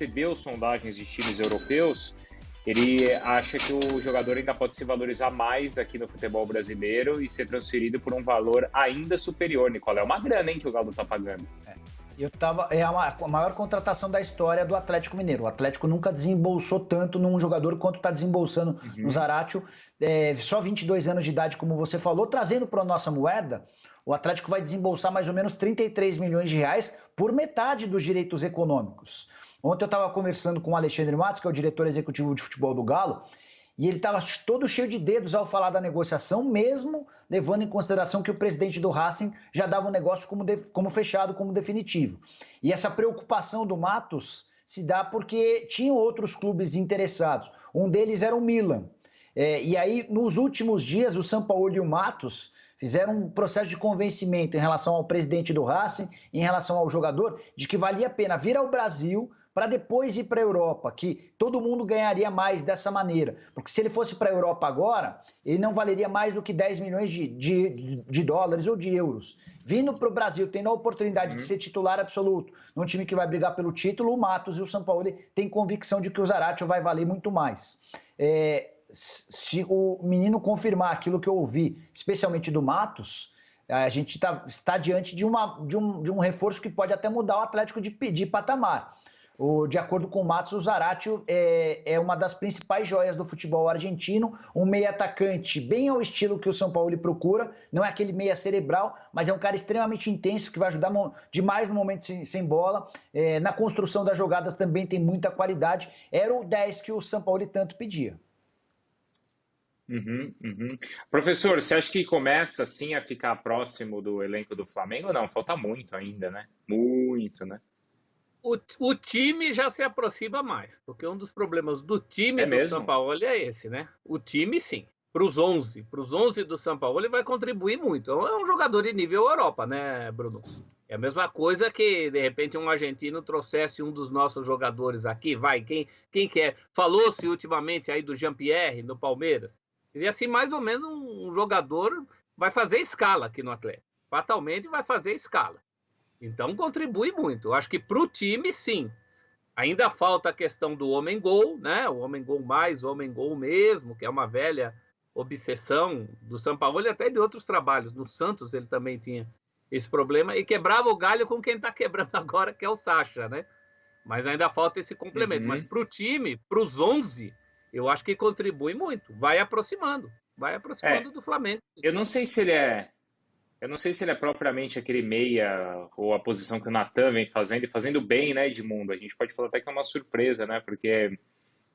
recebeu sondagens de times europeus, ele acha que o jogador ainda pode se valorizar mais aqui no futebol brasileiro e ser transferido por um valor ainda superior, Nicolau. É uma grana, hein, que o Galo tá pagando. É a maior contratação da história do Atlético Mineiro. O Atlético nunca desembolsou tanto num jogador quanto está desembolsando no Zaratio. Só 22 anos de idade, como você falou, trazendo para a nossa moeda, o Atlético vai desembolsar mais ou menos 33 milhões de reais por metade dos direitos econômicos. Ontem eu estava conversando com o Alexandre Matos, que é o diretor executivo de futebol do Galo, e ele estava todo cheio de dedos ao falar da negociação, mesmo levando em consideração que o presidente do Racing já dava o negócio como fechado, como definitivo. E essa preocupação do Matos se dá porque tinham outros clubes interessados. Um deles era o Milan. E aí, nos últimos dias, o Sampaoli e o Matos fizeram um processo de convencimento em relação ao presidente do Racing, em relação ao jogador, de que valia a pena vir ao Brasil para depois ir para a Europa, que todo mundo ganharia mais dessa maneira. Porque se ele fosse para a Europa agora, ele não valeria mais do que 10 milhões de dólares ou de euros. Vindo para o Brasil, tendo a oportunidade de ser titular absoluto, num time que vai brigar pelo título, o Matos e o Sampaoli têm convicção de que o Zaratio vai valer muito mais. Se o menino confirmar aquilo que eu ouvi, especialmente do Matos, a gente está diante de um reforço que pode até mudar o Atlético de patamar. De acordo com o Matos, o Zaratio é uma das principais joias do futebol argentino, um meia atacante bem ao estilo que o São Paulo procura, não é aquele meia cerebral, mas é um cara extremamente intenso que vai ajudar demais no momento sem bola, na construção das jogadas também tem muita qualidade, era o 10 que o São Paulo tanto pedia. Professor, você acha que começa assim a ficar próximo do elenco do Flamengo? Não, falta muito ainda, né? Muito, né? O time já se aproxima mais, porque um dos problemas do time do São Paulo é esse, né? O time, sim. Para os 11 do São Paulo, ele vai contribuir muito. É um jogador de nível Europa, né, Bruno? É a mesma coisa que, de repente, um argentino trouxesse um dos nossos jogadores aqui. Quem quer? Falou-se ultimamente aí do Jean-Pierre, no Palmeiras. Seria assim, mais ou menos, um jogador vai fazer escala aqui no Atlético. Fatalmente vai fazer escala. Então, contribui muito. Eu acho que para o time, sim. Ainda falta a questão do homem-gol, né? O homem-gol mais, o homem-gol mesmo, que é uma velha obsessão do Sampaoli e até de outros trabalhos. No Santos ele também tinha esse problema e quebrava o galho com quem está quebrando agora, que é o Sacha, né? Mas ainda falta esse complemento. Mas para o time, para os 11, eu acho que contribui muito. Vai aproximando do Flamengo. Eu não sei se ele é propriamente aquele meia ou a posição que o Natan vem fazendo e fazendo bem, né, Edmundo? A gente pode falar até que é uma surpresa, né? Porque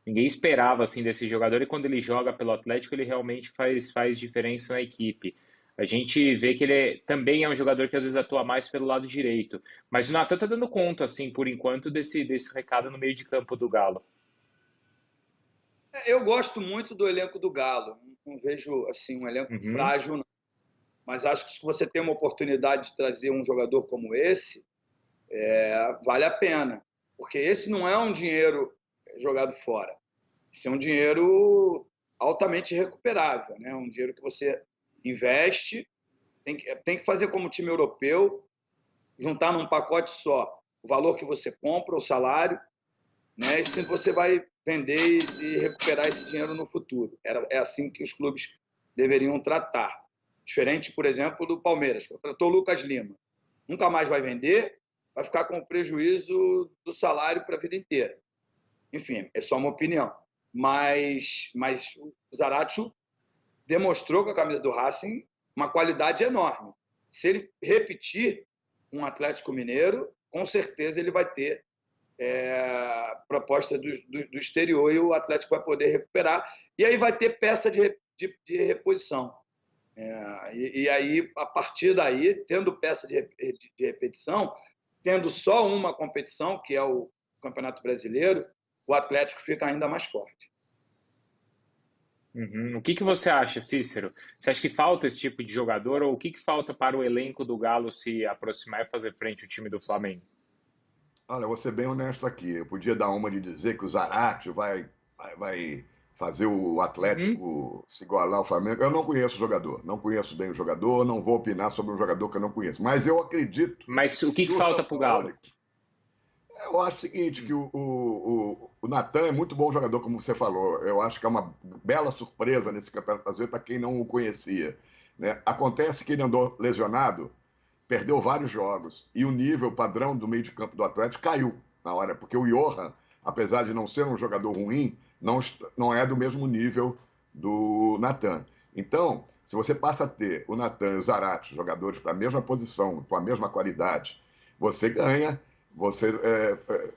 ninguém esperava assim desse jogador e quando ele joga pelo Atlético ele realmente faz diferença na equipe. A gente vê que ele também é um jogador que às vezes atua mais pelo lado direito. Mas o Natan tá dando conta, assim, por enquanto, desse recado no meio de campo do Galo. Eu gosto muito do elenco do Galo. Não vejo assim um elenco frágil, não. Mas acho que se você tem uma oportunidade de trazer um jogador como esse, vale a pena. Porque esse não é um dinheiro jogado fora. Esse é um dinheiro altamente recuperável, né? Um dinheiro que você investe, tem que fazer como time europeu, juntar num pacote só o valor que você compra, o salário, né? E se você vai vender e recuperar esse dinheiro no futuro. É assim que os clubes deveriam tratar. Diferente, por exemplo, do Palmeiras, contratou o Lucas Lima. Nunca mais vai vender, vai ficar com o prejuízo do salário para a vida inteira. Enfim, é só uma opinião. Mas o Zaratio demonstrou com a camisa do Racing uma qualidade enorme. Se ele repetir um Atlético Mineiro, com certeza ele vai ter proposta do exterior e o Atlético vai poder recuperar. E aí vai ter peça de reposição. E aí, a partir daí, tendo peça de repetição, tendo só uma competição, que é o Campeonato Brasileiro, o Atlético fica ainda mais forte. O que você acha, Cícero? Você acha que falta esse tipo de jogador ou o que falta para o elenco do Galo se aproximar e fazer frente ao time do Flamengo? Olha, eu vou ser bem honesto aqui. Eu podia dar uma de dizer que o Zaratio vai fazer o Atlético se igualar ao Flamengo. Eu não conheço o jogador, não conheço bem o jogador, não vou opinar sobre um jogador que eu não conheço. Mas eu acredito... Mas o que falta para o Galo? Eu acho o seguinte, que o o Natan é muito bom jogador, como você falou. Eu acho que é uma bela surpresa nesse Campeonato Brasileiro para quem não o conhecia, né? Acontece que ele andou lesionado, perdeu vários jogos, e o nível padrão do meio de campo do Atlético caiu na hora, porque o Johan, apesar de não ser um jogador ruim, não é do mesmo nível do Natan. Então, se você passa a ter o Natan e o Zarate, jogadores para a mesma posição, com a mesma qualidade, você ganha, você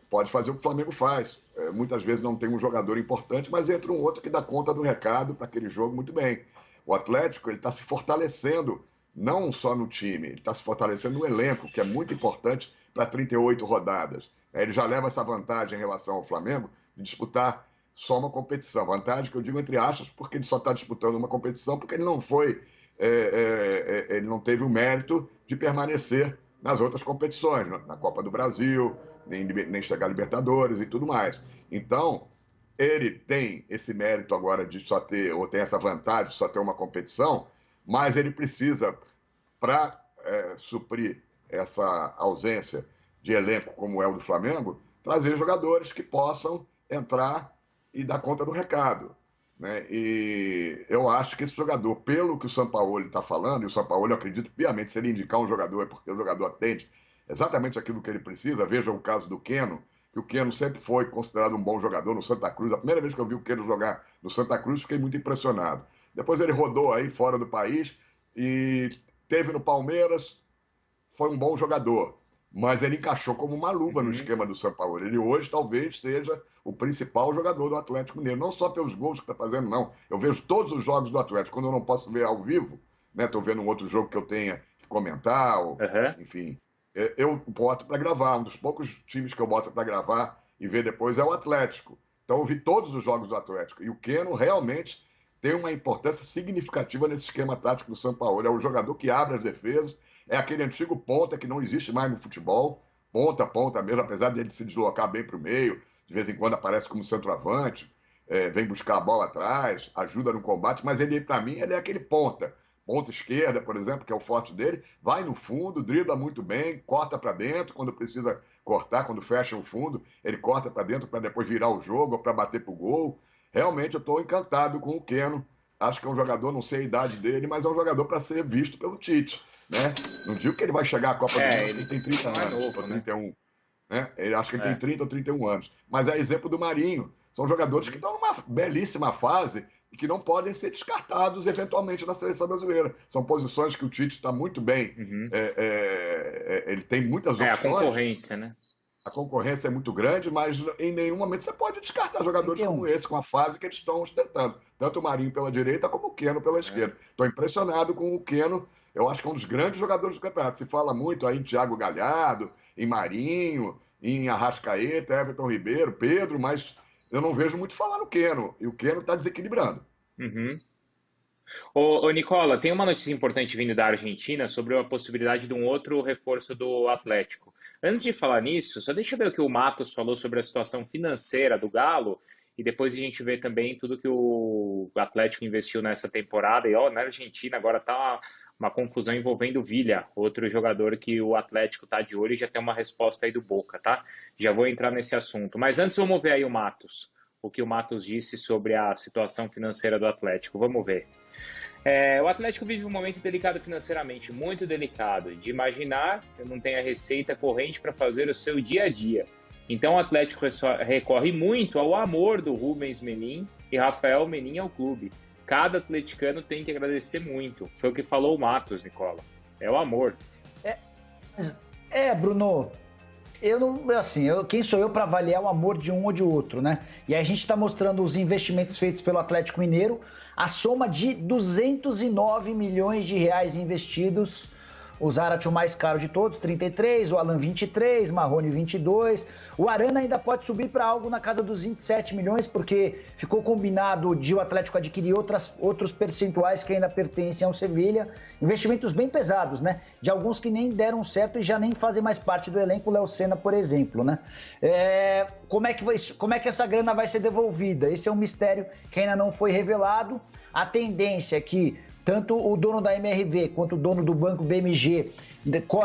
pode fazer o que o Flamengo faz. Muitas vezes não tem um jogador importante, mas entra um outro que dá conta do recado para aquele jogo muito bem. O Atlético está se fortalecendo, não só no time, ele está se fortalecendo no elenco, que é muito importante para 38 rodadas. Ele já leva essa vantagem em relação ao Flamengo de disputar só uma competição. Vantagem que eu digo entre aspas, porque ele só está disputando uma competição, porque ele não foi, ele não teve o mérito de permanecer nas outras competições, na Copa do Brasil, nem chegar a Libertadores e tudo mais. Então, ele tem esse mérito agora de só ter, ou tem essa vantagem de só ter uma competição, mas ele precisa, para suprir essa ausência de elenco como é o do Flamengo, trazer jogadores que possam entrar e dar conta do recado, né? E eu acho que esse jogador, pelo que o Sampaoli está falando, e o Sampaoli, eu acredito piamente, se ele indicar um jogador, é porque o jogador atende exatamente aquilo que ele precisa. Veja o caso do Keno, que o Keno sempre foi considerado um bom jogador no Santa Cruz. A primeira vez que eu vi o Keno jogar no Santa Cruz, fiquei muito impressionado. Depois ele rodou aí fora do país e teve no Palmeiras, foi um bom jogador, mas ele encaixou como uma luva no esquema do Sampaoli. Ele hoje talvez seja o principal jogador do Atlético Mineiro, não só pelos gols que está fazendo, não. Eu vejo todos os jogos do Atlético, quando eu não posso ver ao vivo, né? Estou vendo um outro jogo que eu tenha que comentar, enfim, eu boto para gravar. Um dos poucos times que eu boto para gravar e ver depois é o Atlético. Então eu vi todos os jogos do Atlético. E o Keno realmente tem uma importância significativa nesse esquema tático do Sampaoli. É o jogador que abre as defesas, é aquele antigo ponta que não existe mais no futebol, ponta mesmo, apesar de ele se deslocar bem para o meio, de vez em quando aparece como centroavante, vem buscar a bola atrás, ajuda no combate, mas ele, para mim, ele é aquele ponta esquerda, por exemplo, que é o forte dele, vai no fundo, dribla muito bem, corta para dentro quando precisa cortar, quando fecha o fundo, ele corta para dentro para depois virar o jogo ou para bater para o gol. Realmente eu estou encantado com o Keno. Acho que é um jogador, não sei a idade dele, mas é um jogador para ser visto pelo Tite, né? Não digo que ele vai chegar à Copa do Mundo, ele tem 30 anos, ou 31, né? Ele acho que ele tem 30 ou 31 anos. Mas é exemplo do Marinho. São jogadores que estão numa belíssima fase e que não podem ser descartados eventualmente na seleção brasileira. São posições que o Tite está muito bem. Ele tem muitas opções. A concorrência, né? A concorrência é muito grande, mas em nenhum momento você pode descartar jogadores como esse, com a fase que eles estão ostentando. Tanto o Marinho pela direita como o Keno pela esquerda. Estou impressionado com o Keno. Eu acho que é um dos grandes jogadores do campeonato. Se fala muito aí em Thiago Galhardo, em Marinho, em Arrascaeta, Everton Ribeiro, Pedro, mas eu não vejo muito falar no Keno. E o Keno está desequilibrando. Ô, Nicola, tem uma notícia importante vindo da Argentina sobre a possibilidade de um outro reforço do Atlético. Antes de falar nisso, só deixa eu ver o que o Matos falou sobre a situação financeira do Galo e depois a gente vê também tudo que o Atlético investiu nessa temporada. E na Argentina agora está uma confusão envolvendo o Villa, outro jogador que o Atlético está de olho e já tem uma resposta aí do Boca, tá? Já vou entrar nesse assunto. Mas antes vamos ver aí o que o Matos disse sobre a situação financeira do Atlético. Vamos ver. O Atlético vive um momento delicado financeiramente, muito delicado, de imaginar que não tenha receita corrente para fazer o seu dia a dia. Então o Atlético recorre muito ao amor do Rubens Menin e Rafael Menin ao clube. Cada atleticano tem que agradecer muito. Foi o que falou o Matos, Nicola. É o amor. Bruno, quem sou eu para avaliar o amor de um ou de outro, né? E a gente está mostrando os investimentos feitos pelo Atlético Mineiro, a soma de 209 milhões de reais investidos. O Zarate, o mais caro de todos, 33, o Alan 23, Marrone 22. O Arana ainda pode subir para algo na casa dos 27 milhões, porque ficou combinado de o Atlético adquirir outros percentuais que ainda pertencem ao Sevilha. Investimentos bem pesados, né? De alguns que nem deram certo e já nem fazem mais parte do elenco, o Léo Senna, por exemplo, né? Como é que essa grana vai ser devolvida? Esse é um mistério que ainda não foi revelado. A tendência é que tanto o dono da MRV quanto o dono do banco BMG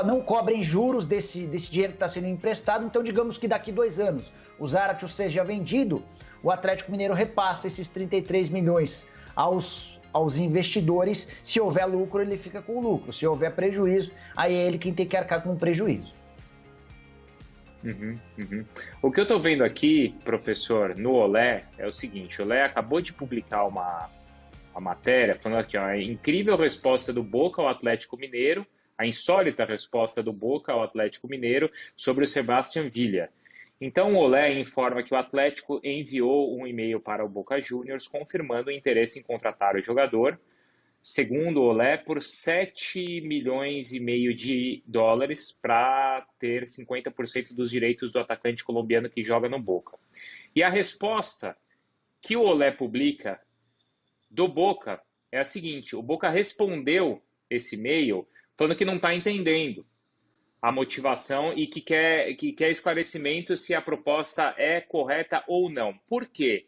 não cobrem juros desse dinheiro que está sendo emprestado. Então, digamos que daqui 2 anos o Zaratio seja vendido, o Atlético Mineiro repassa esses 33 milhões aos investidores. Se houver lucro, ele fica com lucro. Se houver prejuízo, aí é ele quem tem que arcar com o prejuízo. O que eu estou vendo aqui, professor, no Olé, é o seguinte: o Olé acabou de publicar uma matéria falando aqui, ó, a incrível resposta do Boca ao Atlético Mineiro, a insólita resposta do Boca ao Atlético Mineiro sobre o Sebastián Villa. Então, o Olé informa que o Atlético enviou um e-mail para o Boca Juniors confirmando o interesse em contratar o jogador, segundo o Olé, por 7,5 milhões de dólares para ter 50% dos direitos do atacante colombiano que joga no Boca. E a resposta que o Olé publica do Boca é a seguinte: o Boca respondeu esse e-mail falando que não está entendendo a motivação e que quer esclarecimento se a proposta é correta ou não. Por quê?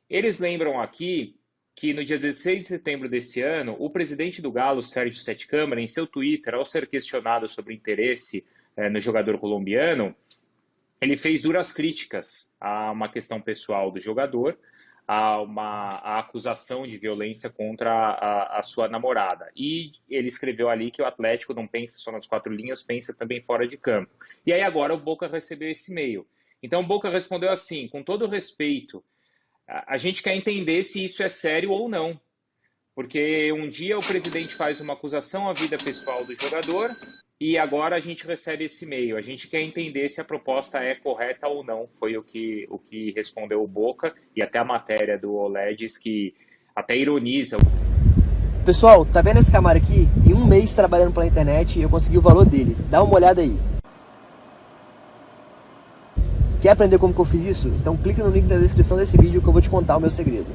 Eles lembram aqui que no dia 16 de setembro desse ano, o presidente do Galo, Sérgio Sete Câmara, em seu Twitter, ao ser questionado sobre o interesse no jogador colombiano, ele fez duras críticas a uma questão pessoal do jogador, a acusação de violência contra a sua namorada. E ele escreveu ali que o Atlético não pensa só nas 4 linhas, pensa também fora de campo. E aí agora o Boca recebeu esse e-mail. Então o Boca respondeu assim: com todo respeito, a gente quer entender se isso é sério ou não. Porque um dia o presidente faz uma acusação à vida pessoal do jogador e agora a gente recebe esse e-mail. A gente quer entender se a proposta é correta ou não. Foi o que respondeu o Boca, e até a matéria do Olé diz que até ironiza. Pessoal, tá vendo esse Camaro aqui? Em um mês trabalhando pela internet eu consegui o valor dele. Dá uma olhada aí. Quer aprender como que eu fiz isso? Então clica no link na descrição desse vídeo que eu vou te contar o meu segredo.